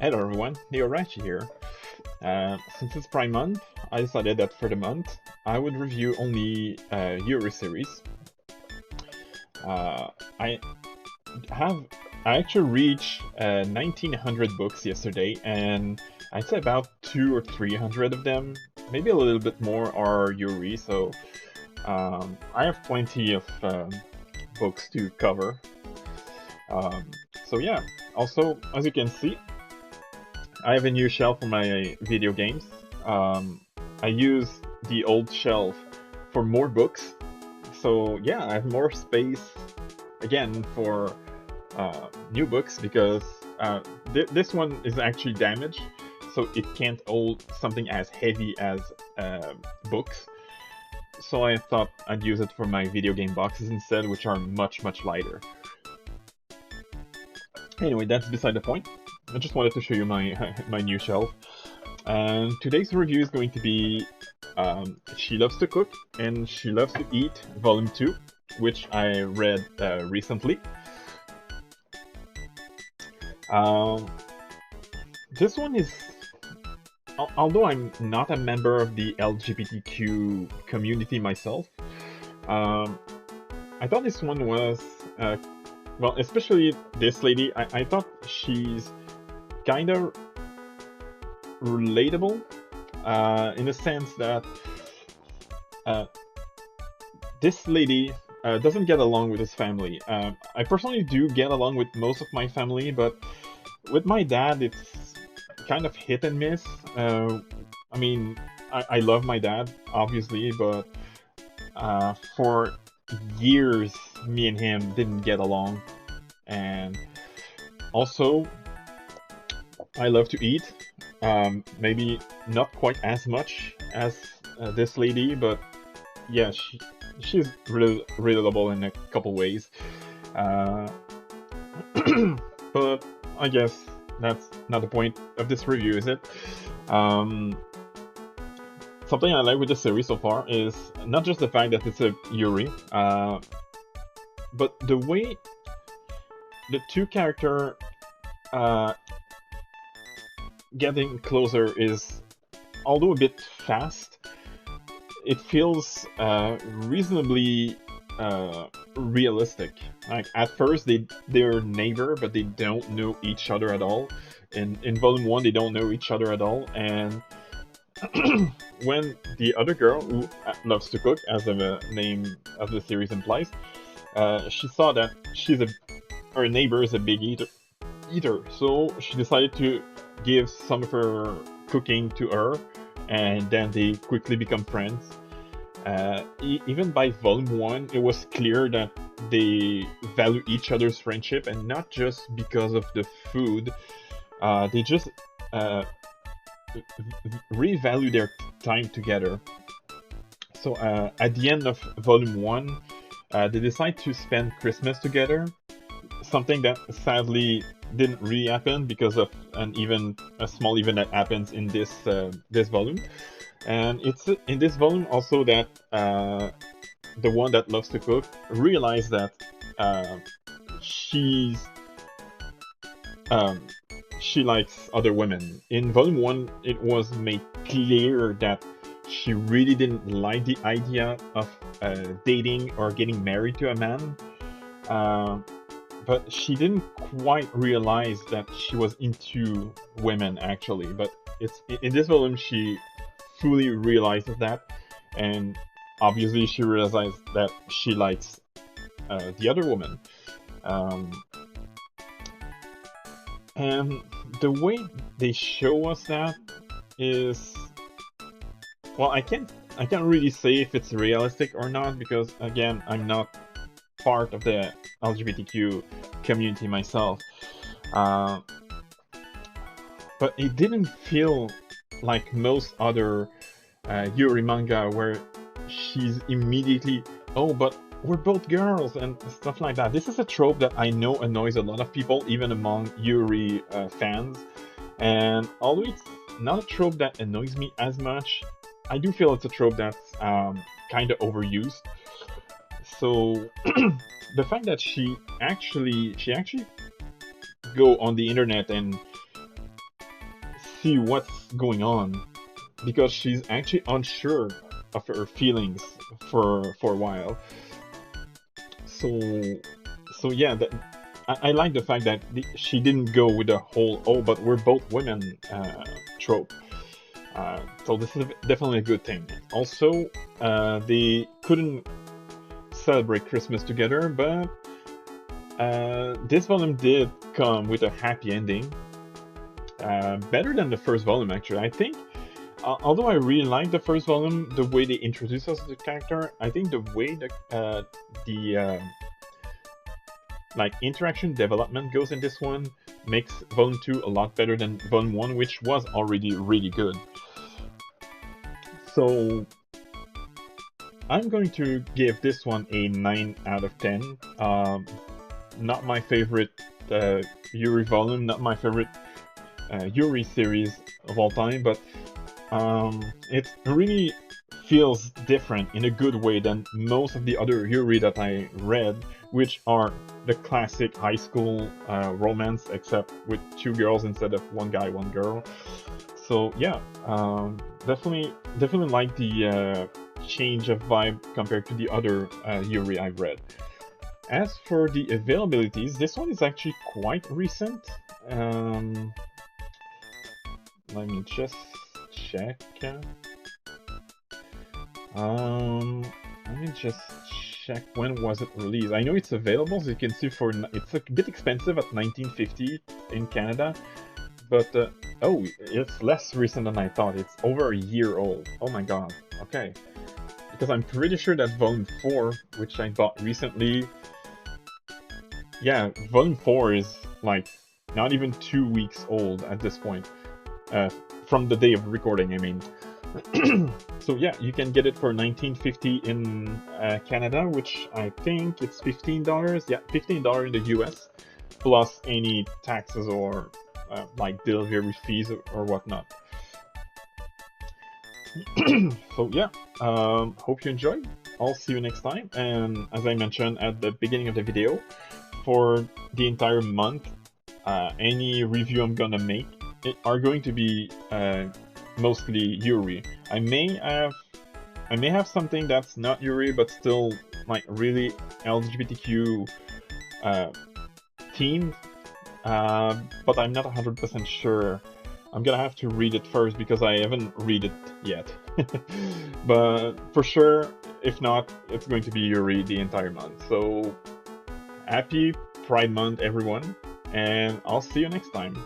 Hello everyone, Neorachi here. Since it's Prime Month, I decided that for the month, I would review only Yuri series. Uh, I have I actually reached 1900 books yesterday, and I'd say about 200 or 300 of them, maybe a little bit more, are Yuri. So I have plenty of books to cover. Um, so yeah. Also, as you can see, I have a new shelf for my video games. Um, I use the old shelf for more books. So yeah, I have more space again for new books because this one is actually damaged, so it can't hold something as heavy as books. So I thought I'd use it for my video game boxes instead, which are much lighter. Anyway, that's beside the point. I just wanted to show you my my new shelf. And today's review is going to be She Loves to Cook and She Loves to Eat, Volume 2, which I read recently. Um, this one is, although I'm not a member of the LGBTQ community myself, um, I thought this one was, well, especially this lady, I thought she's kind of relatable in the sense that uh, this lady doesn't get along with his family. I personally do get along with most of my family, but with my dad, it's kind of hit and miss. I mean, I love my dad, obviously, but for years, me and him didn't get along. And also, I love to eat. Maybe not quite as much as this lady, but yeah, she's relatable in a couple ways. Uh, but I guess that's not the point of this review, is it? Um, Something I like with the series so far is not just the fact that it's a Yuri, but the way the two character uh, getting closer is, although a bit fast, it feels reasonably realistic. Like at first they're neighbor, but they don't know each other at all. In volume one, they don't know each other at all, and when the other girl who loves to cook, as the name of the series implies, she saw that her neighbor is a big eater, so she decided to give some of her cooking to her, and then they quickly become friends. Even by volume one, it was clear that they value each other's friendship, and not just because of the food. They just uh, really value their time together. So at the end of volume one, they decide to spend Christmas together. Something that sadly didn't really happen because of a small event that happens in this volume. And it's in this volume also that the one that loves to cook realized that uh, she's um, she likes other women. In volume one, it was made clear that she really didn't like the idea of dating or getting married to a man. Uh, but she didn't quite realize that she was into women actually. But it's in this volume she fully realizes that, and obviously she realizes that she likes the other woman. Um, and the way they show us that is, well, I can't really say if it's realistic or not because again I'm not part of the LGBTQ community myself. Uh, but it didn't feel like most other Yuri manga where she's immediately, oh, but we're both girls and stuff like that. This is a trope that I know annoys a lot of people, even among Yuri fans. And although it's not a trope that annoys me as much, I do feel it's a trope that's kind of overused. So the fact that she actually go on the internet and see what's going on, because she's actually unsure of her feelings for a while. So yeah, I like the fact that she didn't go with the whole "oh, but we're both women" trope. So this is definitely a good thing. Also, they couldn't celebrate Christmas together, but this volume did come with a happy ending. Better than the first volume, actually. I think, although I really like the first volume, the way they introduce us to the character, I think the way the like interaction development goes in this one makes volume 2 a lot better than volume 1, which was already really good. So I'm going to give this one a 9 out of 10. Not my favorite Yuri volume, not my favorite Yuri series of all time, but it really feels different in a good way than most of the other Yuri that I read, which are the classic high school romance, except with 2 girls instead of 1 guy, 1 girl. So yeah, definitely like the change of vibe compared to the other Yuri I've read. As for the availabilities, this one is actually quite recent. Let me just check. Let me just check when was it released. I know it's available, so you can see it's a bit expensive at $19.50 in Canada, but oh, it's less recent than I thought. It's over a year old. Oh my god. Okay, because I'm pretty sure that Volume 4, which I bought recently, yeah, Volume 4 is like not even 2 weeks old at this point. From the day of recording, I mean. So yeah, you can get it for $19.50 in Canada, which I think it's $15. Yeah, $15 in the US, plus any taxes or like delivery fees or whatnot. So yeah, hope you enjoyed. I'll see you next time. And as I mentioned at the beginning of the video, for the entire month, any review I'm gonna make are going to be mostly Yuri. I may have something that's not Yuri, but still like really LGBTQ themed, but I'm not 100% sure. I'm gonna have to read it first because I haven't read it yet. But for sure, if not, it's going to be Yuri the entire month. So happy Pride Month, everyone, and I'll see you next time.